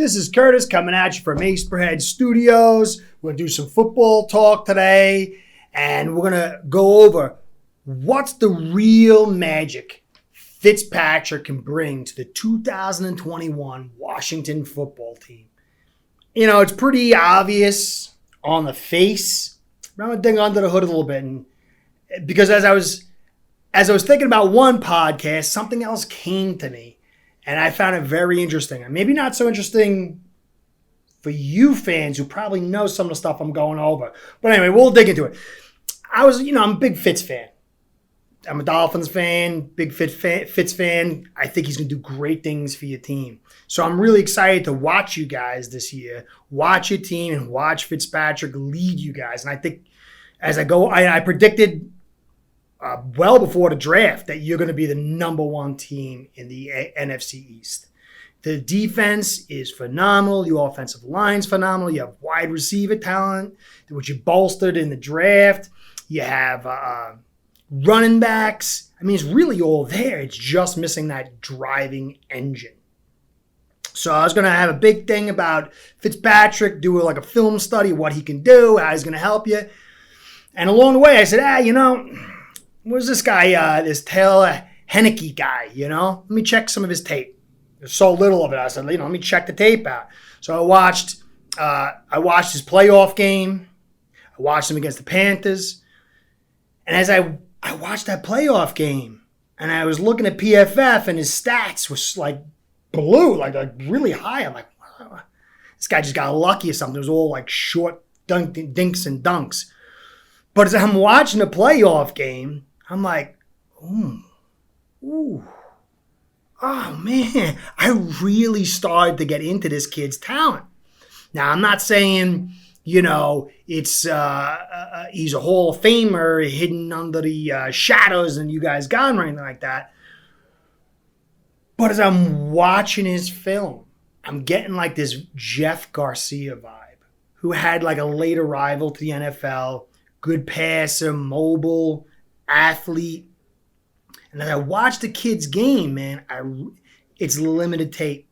This is Curtis coming at you from Aceperhead Studios. We're going to do some football talk today, and we're going to go over what's the real magic Fitzpatrick can bring to the 2021 Washington football team. You know, it's pretty obvious on the face, but I'm going to dig under the hood a little bit, and because as I was thinking about one podcast, something else came to me. And I found it very interesting. And maybe not so interesting for you fans who probably know some of the stuff I'm going over. But anyway, we'll dig into it. I'm a big Fitz fan. I'm a Dolphins fan, big Fitz fan. I think he's going to do great things for your team. So I'm really excited to watch you guys this year, watch your team, and watch Fitzpatrick lead you guys. And I think as I go, I predicted well before the draft that you're going to be the number one team in the NFC East. The defense is phenomenal. Your offensive line's phenomenal. You have wide receiver talent, which you bolstered in the draft. You have running backs. I mean, it's really all there. It's just missing that driving engine. So I was going to have a big thing about Fitzpatrick, do like a film study, what he can do, how he's going to help you. And along the way, I said, where's this guy, this Taylor Heinicke guy, Let me check some of his tape. There's so little of it. I said, let me check the tape out. So I watched his playoff game. I watched him against the Panthers. And as I watched that playoff game, and I was looking at PFF, and his stats was like blue, like really high. I'm like, wow, this guy just got lucky or something. It was all like short dinks and dunks. But as I'm watching the playoff game, I'm like, oh man, I really started to get into this kid's talent. Now, I'm not saying, it's he's a Hall of Famer hidden under the shadows and you guys gone or anything like that. But as I'm watching his film, I'm getting like this Jeff Garcia vibe, who had like a late arrival to the NFL, good passer, mobile, athlete. And as I watch the kid's game, man, it's limited tape.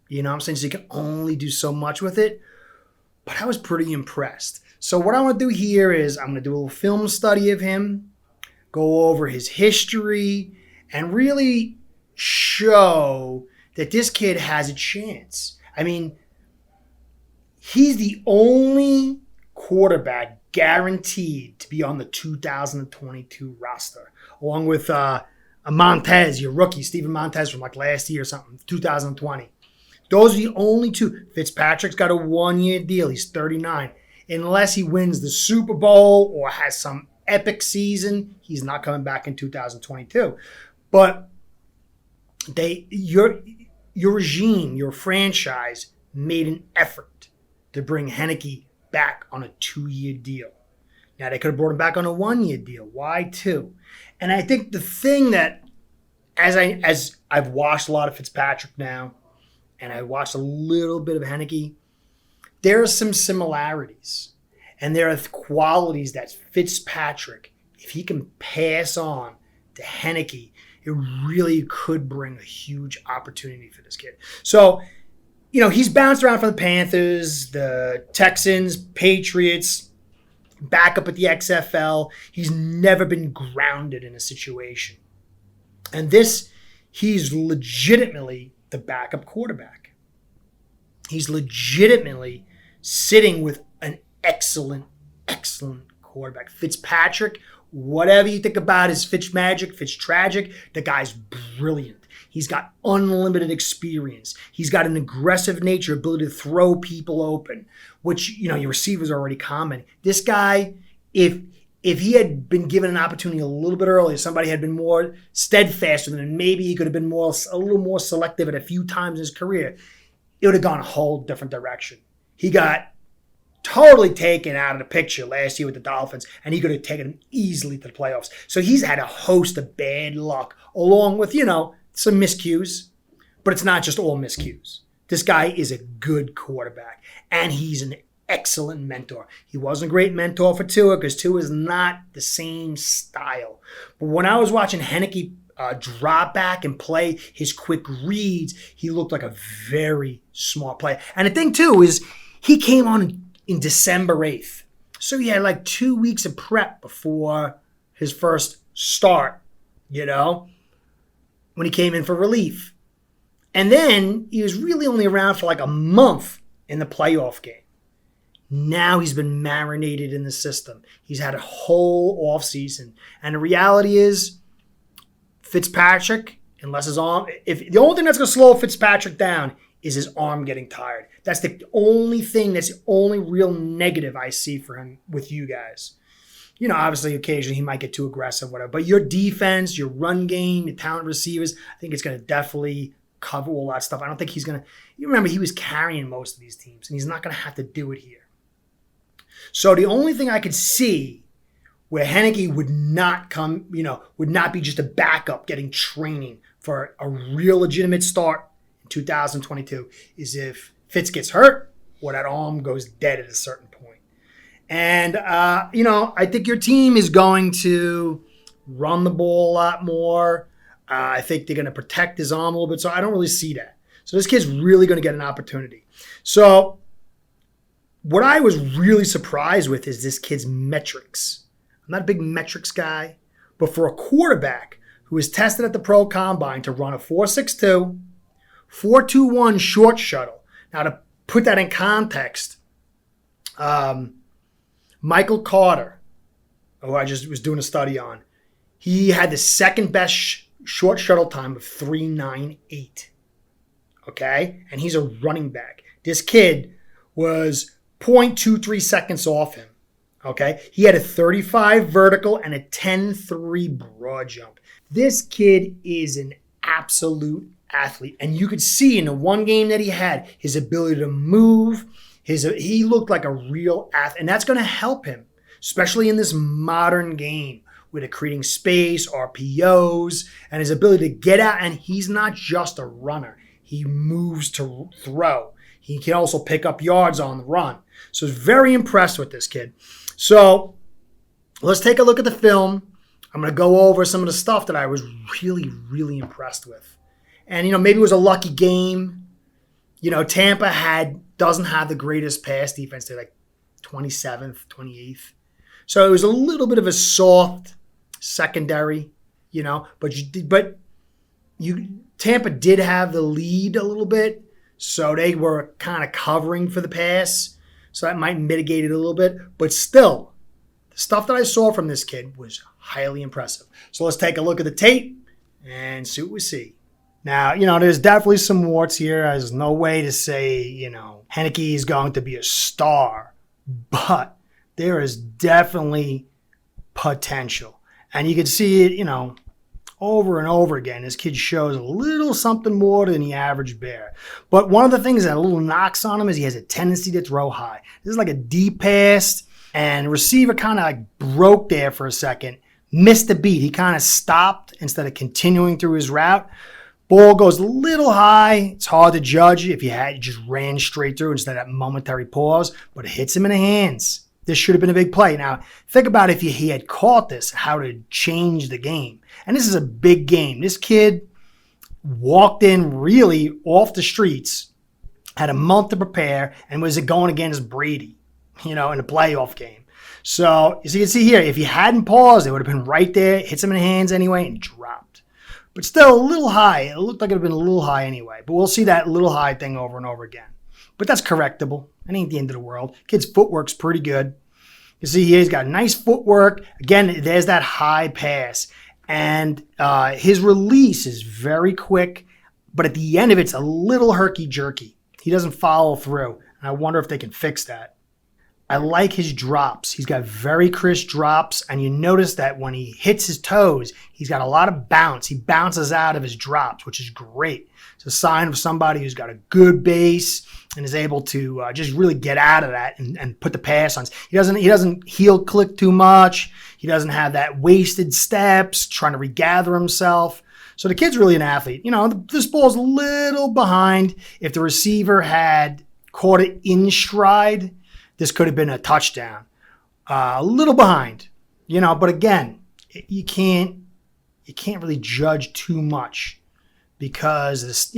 You know what I'm saying? So you can only do so much with it. But I was pretty impressed. So what I want to do here is I'm going to do a little film study of him, go over his history, and really show that this kid has a chance. I mean, he's the only quarterback guaranteed to be on the 2022 roster, along with Montez, your rookie, Steven Montez from like last year or something, 2020. Those are the only two. Fitzpatrick's got a one-year deal. He's 39. Unless he wins the Super Bowl or has some epic season, he's not coming back in 2022. But your regime, your franchise, made an effort to bring Heinicke back on a 2-year deal. Now, they could have brought him back on a 1-year deal. Why 2? And I think the thing that, as I've watched a lot of Fitzpatrick now, and I watched a little bit of Heinicke, there are some similarities. And there are qualities that Fitzpatrick, if he can pass on to Heinicke, it really could bring a huge opportunity for this kid. So, he's bounced around from the Panthers, the Texans, Patriots, back up at the XFL. He's never been grounded in a situation. And he's legitimately the backup quarterback. He's legitimately sitting with an excellent quarterback. Fitzpatrick, whatever you think about his Fitzmagic, Fitztragic, the guy's brilliant. He's got unlimited experience. He's got an aggressive nature, ability to throw people open, which, your receivers are already commenting. This guy, if he had been given an opportunity a little bit earlier, somebody had been more steadfast with him, maybe he could have been a little more selective at a few times in his career, it would have gone a whole different direction. He got totally taken out of the picture last year with the Dolphins, and he could have taken him easily to the playoffs. So he's had a host of bad luck, along with, some miscues, but it's not just all miscues. This guy is a good quarterback, and he's an excellent mentor. He wasn't a great mentor for Tua because Tua is not the same style. But when I was watching Heinicke drop back and play, his quick reads. He looked like a very smart player. And the thing, too, is he came on in December 8th. So he had like 2 weeks of prep before his first start, when he came in for relief. And then he was really only around for like a month in the playoff game. Now he's been marinated in the system. He's had a whole offseason. And the reality is, Fitzpatrick, unless his arm, if the only thing that's going to slow Fitzpatrick down is his arm getting tired. That's the only thing, that's the only real negative I see for him with you guys. Obviously, occasionally he might get too aggressive, whatever. But your defense, your run game, your talent receivers, I think it's going to definitely cover all that stuff. I don't think he's going to, you remember he was carrying most of these teams, and he's not going to have to do it here. So the only thing I could see where Heinicke would not come, would not be just a backup getting training for a real legitimate start in 2022 is if Fitz gets hurt or that arm goes dead at a certain point. And, I think your team is going to run the ball a lot more. I think they're going to protect his arm a little bit. So I don't really see that. So this kid's really going to get an opportunity. So what I was really surprised with is this kid's metrics. I'm not a big metrics guy, but for a quarterback who was tested at the Pro Combine to run a 4.62, 4.21 short shuttle. Now, to put that in context, Michael Carter, who I just was doing a study on, he had the second best short shuttle time of 3.98. Okay? And he's a running back. This kid was 0.23 seconds off him. Okay? He had a 35 vertical and a 10.3 broad jump. This kid is an absolute athlete. And you could see in the one game that he had, his ability to move, he looked like a real athlete. And that's going to help him, especially in this modern game with it creating space, RPOs, and his ability to get out. And he's not just a runner. He moves to throw. He can also pick up yards on the run. So I was very impressed with this kid. So let's take a look at the film. I'm going to go over some of the stuff that I was really, really impressed with. And, maybe it was a lucky game. Tampa doesn't have the greatest pass defense. They're like 27th, 28th. So it was a little bit of a soft secondary, but Tampa did have the lead a little bit. So they were kind of covering for the pass. So that might mitigate it a little bit. But still, the stuff that I saw from this kid was highly impressive. So let's take a look at the tape and see what we see. Now, there's definitely some warts here. There's no way to say, Heinicke is going to be a star. But there is definitely potential. And you can see it, over and over again. This kid shows a little something more than the average bear. But one of the things that a little knocks on him is he has a tendency to throw high. This is like a deep pass, and the receiver kind of broke there for a second, missed the beat. He kind of stopped instead of continuing through his route. Ball goes a little high. It's hard to judge if he just ran straight through instead of that momentary pause, but it hits him in the hands. This should have been a big play. Now, think about if he had caught this, how to change the game. And this is a big game. This kid walked in really off the streets, had a month to prepare, and was going against Brady, in a playoff game. So, as you can see here, if he hadn't paused, it would have been right there, hits him in the hands anyway, and dropped. But still a little high. It looked like it would have been a little high anyway. But we'll see that little high thing over and over again. But that's correctable. It ain't the end of the world. Kid's footwork's pretty good. You see here, he's got nice footwork. Again, there's that high pass. And his release is very quick. But at the end of it, it's a little herky-jerky. He doesn't follow through. And I wonder if they can fix that. I like his drops. He's got very crisp drops. And you notice that when he hits his toes, he's got a lot of bounce. He bounces out of his drops, which is great. It's a sign of somebody who's got a good base and is able to just really get out of that and put the pass on. He doesn't heel click too much. He doesn't have that wasted steps, trying to regather himself. So the kid's really an athlete. This ball's a little behind. If the receiver had caught it in stride, this could have been a touchdown. A little behind, but again, you can't you can't really judge too much because this,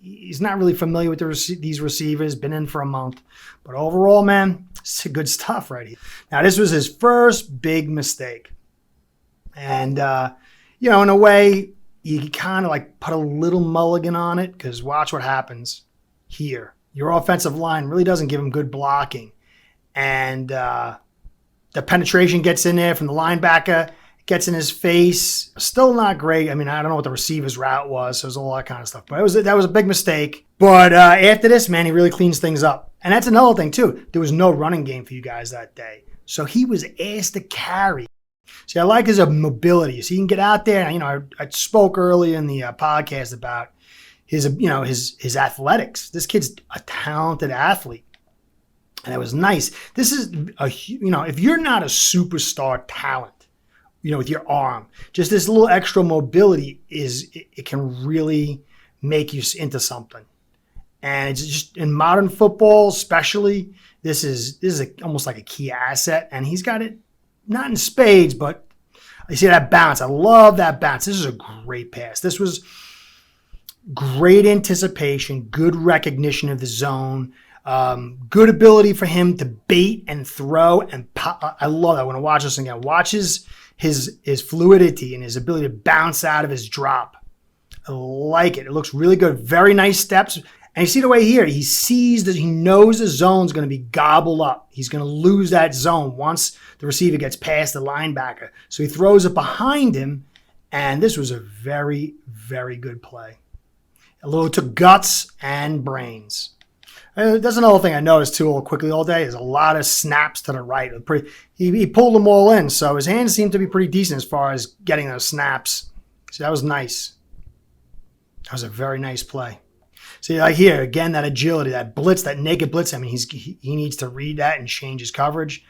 he's not really familiar with these receivers, been in for a month. But overall, man, it's good stuff right here. Now, this was his first big mistake. And, in a way, you kind of like put a little mulligan on it because watch what happens here. Your offensive line really doesn't give him good blocking. And the penetration gets in there from the linebacker, gets in his face. Still not great. I mean, I don't know what the receiver's route was, so there's all that kind of stuff. But that was a big mistake. But after this, man, he really cleans things up. And that's another thing, too. There was no running game for you guys that day. So he was asked to carry. See, I like his mobility. So he can get out there. And, I spoke earlier in the podcast about his athletics. This kid's a talented athlete. And it was nice. This is, if you're not a superstar talent, with your arm, just this little extra mobility it can really make you into something. And it's just in modern football, especially, this is almost like a key asset. And he's got it not in spades, but you see that bounce. I love that bounce. This is a great pass. This was great anticipation, good recognition of the zone, good ability for him to bait and throw and pop. I love that when I watch this again. Watches his fluidity and his ability to bounce out of his drop. I like it. It looks really good. Very nice steps. And you see the way here, he sees that he knows the zone's going to be gobbled up. He's going to lose that zone once the receiver gets past the linebacker. So he throws it behind him, and this was a very, very good play. A little took guts and brains. That's another thing I noticed too quickly all day is a lot of snaps to the right. He pulled them all in, so his hands seemed to be pretty decent as far as getting those snaps. So that was nice. That was a very nice play. See, like here, again, that agility, that blitz, that naked blitz. I mean, he needs to read that and change his coverage.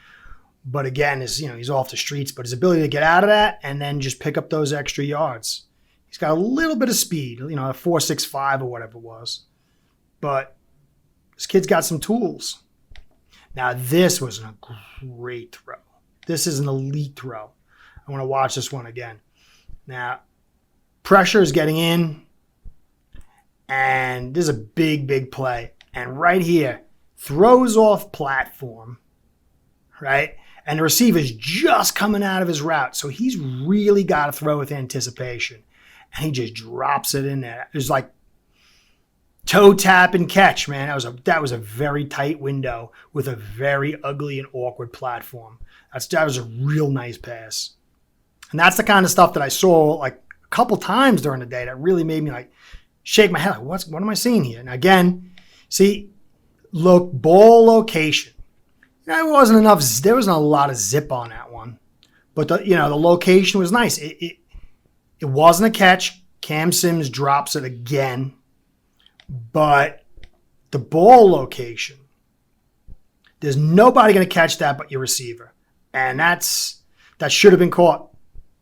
But again, he's off the streets. But his ability to get out of that and then just pick up those extra yards. He's got a little bit of speed, a 4.65 or whatever it was. But this kid's got some tools. Now, this was a great throw. This is an elite throw. I want to watch this one again. Now, pressure is getting in. And this is a big, big play. And right here, throws off platform, right? And the receiver's just coming out of his route. So he's really got to throw with anticipation. And he just drops it in there. It was like toe tap and catch, man. That was a very tight window with a very ugly and awkward platform. That was a real nice pass. And that's the kind of stuff that I saw like a couple times during the day that really made me like shake my head. Like, what am I seeing here? And again, see, look, ball location. It wasn't enough. There wasn't a lot of zip on that one, but the location was nice. It wasn't a catch. Cam Sims drops it again, but the ball location. There's nobody going to catch that but your receiver, and that should have been caught.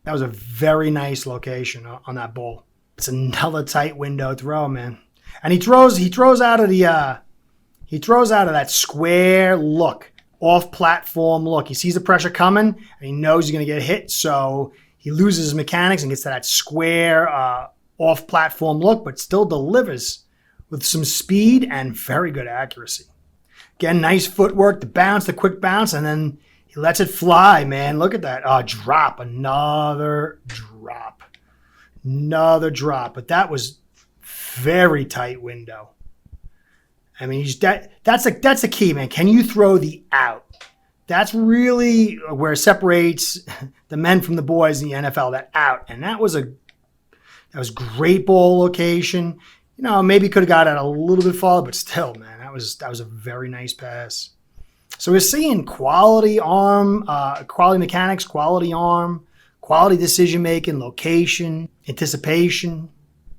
That was a very nice location on that ball. It's another tight window throw, man. And he throws out of that square look, off platform look. He sees the pressure coming and he knows he's going to get hit, so he loses his mechanics and gets to that square off platform look, but still delivers with some speed and very good accuracy. Again, nice footwork, the bounce, the quick bounce, and then he lets it fly, man. Look at that. Drop, another drop. Another drop, but that was very tight window. I mean, that's a key, man. Can you throw the out? That's really where it separates the men from the boys in the NFL. That out, and that was great ball location. Maybe could have got it a little bit farther, but still, man, that was a very nice pass. So we're seeing quality arm, quality mechanics, quality arm. Quality decision-making, location, anticipation.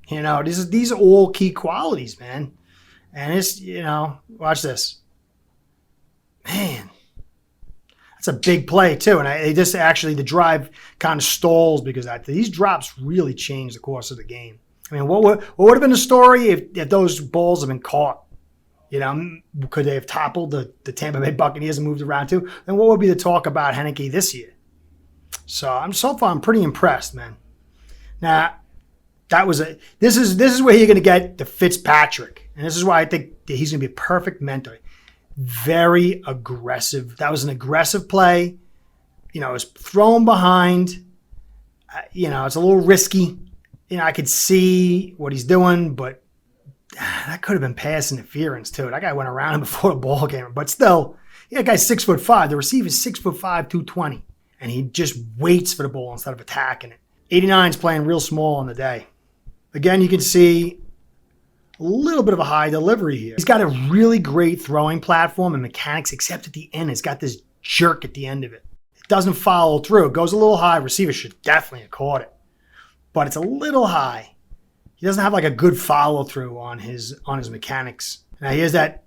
These are all key qualities, man. And it's, watch this. Man, that's a big play, too. And the drive kind of stalls because these drops really changed the course of the game. I mean, what would have been the story if those balls had been caught? Could they have toppled the Tampa Bay Buccaneers and moved around, too? And what would be the talk about Heinicke this year? So I'm pretty impressed, man. Now, this is where you're going to get the Fitzpatrick. And this is why I think that he's going to be a perfect mentor. Very aggressive. That was an aggressive play. It was thrown behind. It's a little risky. I could see what he's doing, but that could have been pass interference too. That guy went around him before the ball came. But still, that guy's 6'5". The receiver's 6'5", 220. And he just waits for the ball instead of attacking it. 89's playing real small on the day. Again, you can see a little bit of a high delivery here. He's got a really great throwing platform and mechanics, except at the end, it's got this jerk at the end of it. It doesn't follow through. It goes a little high. Receiver should definitely have caught it. But it's a little high. He doesn't have like a good follow through on his mechanics. Now he has that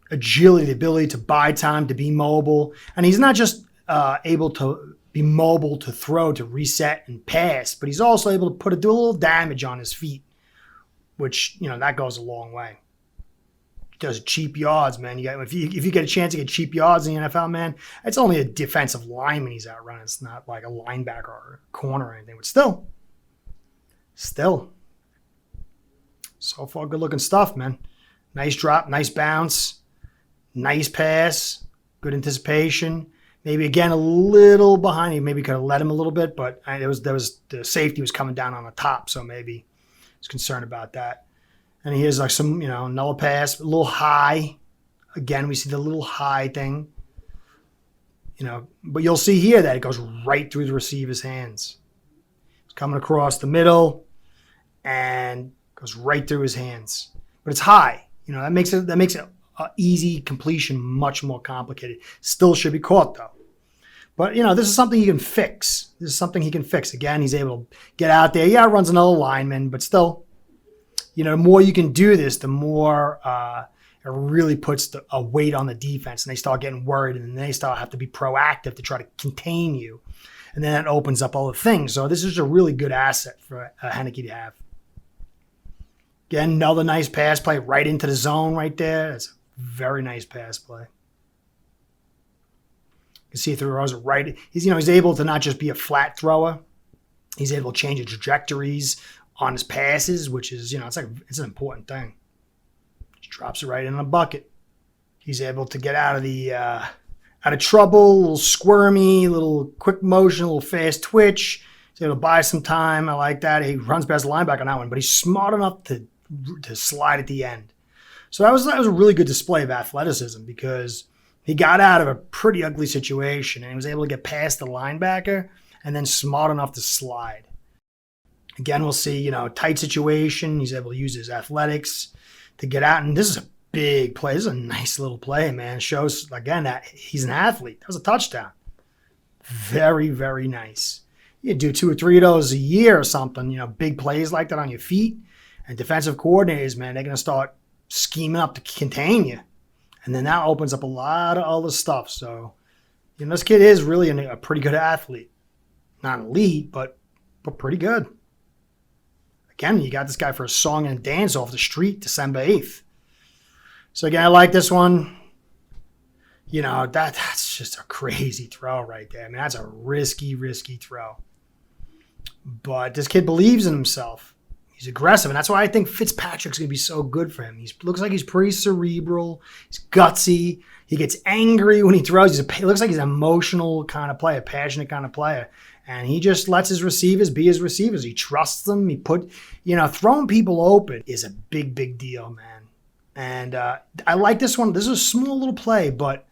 agility, the ability to buy time, to be mobile. And he's not just able to be mobile to throw, to reset and pass, but he's also able to do a little damage on his feet, which, that goes a long way. He does cheap yards, man. If you get a chance to get cheap yards in the NFL, man, it's only a defensive lineman he's outrunning. It's not like a linebacker or a corner or anything, but still. So far, good-looking stuff, man. Nice drop, nice bounce, nice pass, good anticipation. Maybe, again, a little behind. He maybe could have let him a little bit, but there was the safety was coming down on the top, so maybe he's concerned about that. And here's like some, another pass, a little high. Again, we see the little high thing. But you'll see here that it goes right through the receiver's hands. It's coming across the middle and goes right through his hands. But it's high. That makes it easy completion much more complicated. Still should be caught though. But this is something he can fix. Again, he's able to get out there. Yeah, runs another lineman, but still, the more you can do this, the more it really puts a weight on the defense, and they start getting worried, and then they have to be proactive to try to contain you, and then that opens up all the things. So this is a really good asset for Heinicke to have. Again, another nice pass play right into the zone right there. That's a very nice pass play. You can see if throws it right. He's able to not just be a flat thrower. He's able to change the trajectories on his passes, which is, it's an important thing. Just drops it right in a bucket. He's able to get out of trouble, a little squirmy, a little quick motion, a little fast twitch. He's able to buy some time. I like that. He runs past the linebacker on that one, but he's smart enough to slide at the end. So that was a really good display of athleticism, because he got out of a pretty ugly situation and he was able to get past the linebacker and then smart enough to slide. Again, we'll see, tight situation. He's able to use his athletics to get out. And this is a big play. This is a nice little play, man. It shows, again, that he's an athlete. That was a touchdown. Very, very nice. You do 2 or 3 of those a year or something, big plays like that on your feet. And defensive coordinators, man, they're going to start scheming up to contain you. And then that opens up a lot of other stuff. So, this kid is really a pretty good athlete. Not elite, but pretty good. Again, you got this guy for a song and dance off the street December 8th. So, again, I like this one. That's just a crazy throw right there. I mean, that's a risky throw. But this kid believes in himself. He's aggressive, and that's why I think Fitzpatrick's going to be so good for him. He looks like he's pretty cerebral. He's gutsy. He gets angry when he throws. He looks like he's an emotional kind of player, a passionate kind of player. And he just lets his receivers be his receivers. He trusts them. Throwing people open is a big deal, man. And I like this one. This is a small little play, but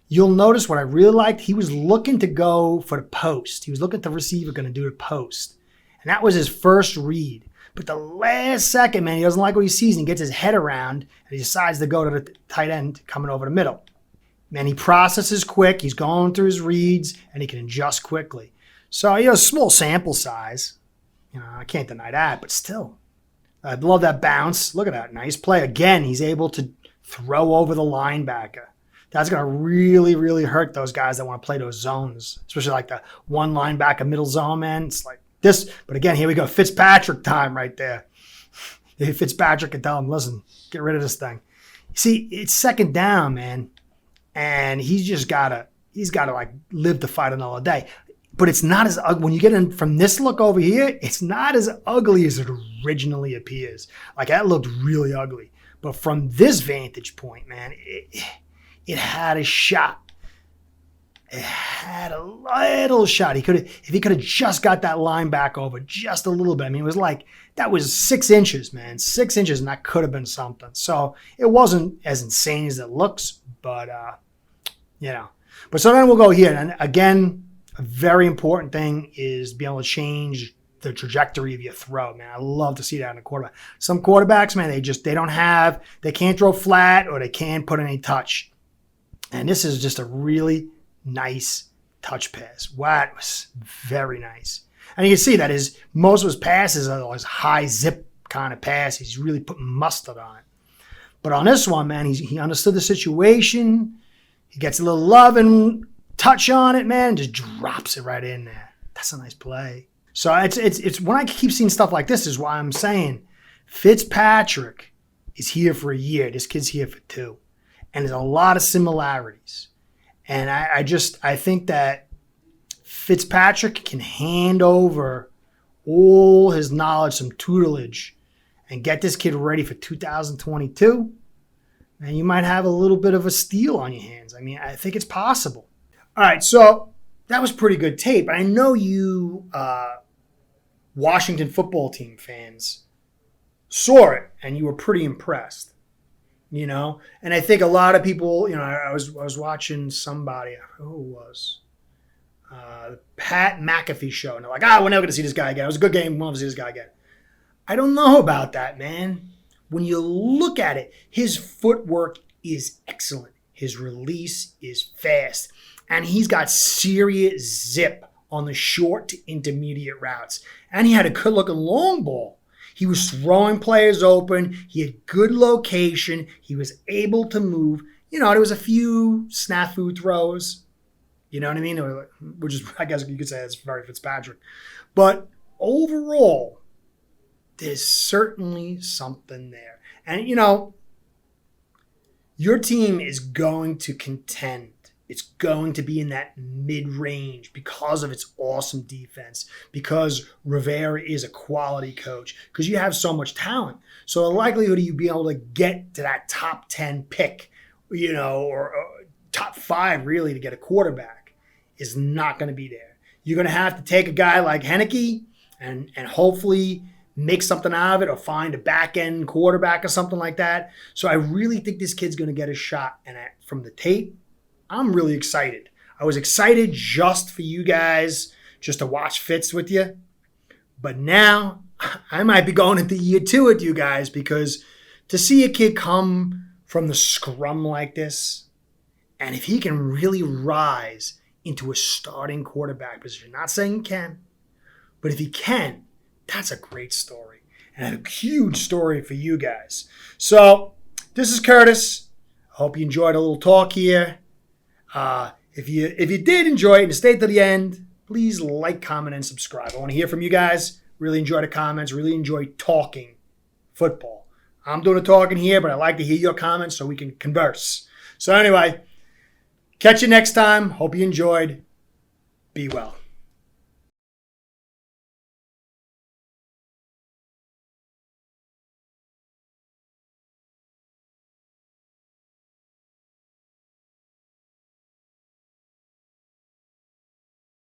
you'll notice what I really liked. He was looking to go for the post. He was looking at the receiver going to do the post. And that was his first read. But the last second, man, he doesn't like what he sees, and he gets his head around, and he decides to go to the tight end coming over the middle. Man, he processes quick. He's going through his reads, and he can adjust quickly. So, small sample size. I can't deny that, but still. I love that bounce. Look at that. Nice play. Again, he's able to throw over the linebacker. That's going to really, really hurt those guys that want to play those zones, especially like the one linebacker middle zone, man. It's like this. But again, here we go. Fitzpatrick time right there. Fitzpatrick can tell him, listen, get rid of this thing. See, it's second down, man. And he's got to like live to fight another day. But it's not as ugly. When you get in from this look over here, it's not as ugly as it originally appears. Like, that looked really ugly. But from this vantage point, man, it had a shot. It had a little shot. If he could have just got that line back over just a little bit. I mean, it was like, that was 6 inches, man. 6 inches, and that could have been something. So it wasn't as insane as it looks, but, But so then we'll go here. And again, a very important thing is being able to change the trajectory of your throw, man. I love to see that in a quarterback. Some quarterbacks, man, they can't throw flat or they can't put any touch. And this is just a really nice touch pass. Wow, it was very nice. And you can see that most of his passes are those high zip kind of passes. He's really putting mustard on it. But on this one, man, he understood the situation. He gets a little love and touch on it, man, and just drops it right in there. That's a nice play. So it's when I keep seeing stuff like this is why I'm saying Fitzpatrick is here for a year. This kid's here for 2. And there's a lot of similarities. And I think that Fitzpatrick can hand over all his knowledge, some tutelage, and get this kid ready for 2022. And you might have a little bit of a steal on your hands. I mean, I think it's possible. All right, so that was pretty good tape. I know you Washington football team fans saw it, and you were pretty impressed. And I think a lot of people, I was watching somebody, who it was, the Pat McAfee show, and they're like, we're never going to see this guy again. It was a good game. We'll never see this guy again. I don't know about that, man. When you look at it, his footwork is excellent. His release is fast, and he's got serious zip on the short to intermediate routes. And he had a good-looking long ball. He was throwing players open. He had good location. He was able to move. There was a few snafu throws. You know what I mean? Which is, I guess you could say that's very Fitzpatrick. But overall, there's certainly something there. And, your team is going to contend. It's going to be in that mid-range because of its awesome defense, because Rivera is a quality coach, because you have so much talent. So the likelihood of you being able to get to that top 10 pick, or top 5 really to get a quarterback is not going to be there. You're going to have to take a guy like Heinicke and hopefully make something out of it or find a back-end quarterback or something like that. So I really think this kid's going to get a shot. And from the tape, I'm really excited. I was excited just for you guys, just to watch Fitz with you. But now I might be going into year 2 with you guys, because to see a kid come from the scrum like this, and if he can really rise into a starting quarterback position, not saying he can, but if he can, that's a great story and a huge story for you guys. So this is Curtis. I hope you enjoyed a little talk here. If you did enjoy it and stayed to the end, please like, comment, and subscribe. I want to hear from you guys. Really enjoy the comments. Really enjoy talking football. I'm doing the talking here, but I like to hear your comments so we can converse. So anyway, catch you next time. Hope you enjoyed. Be well.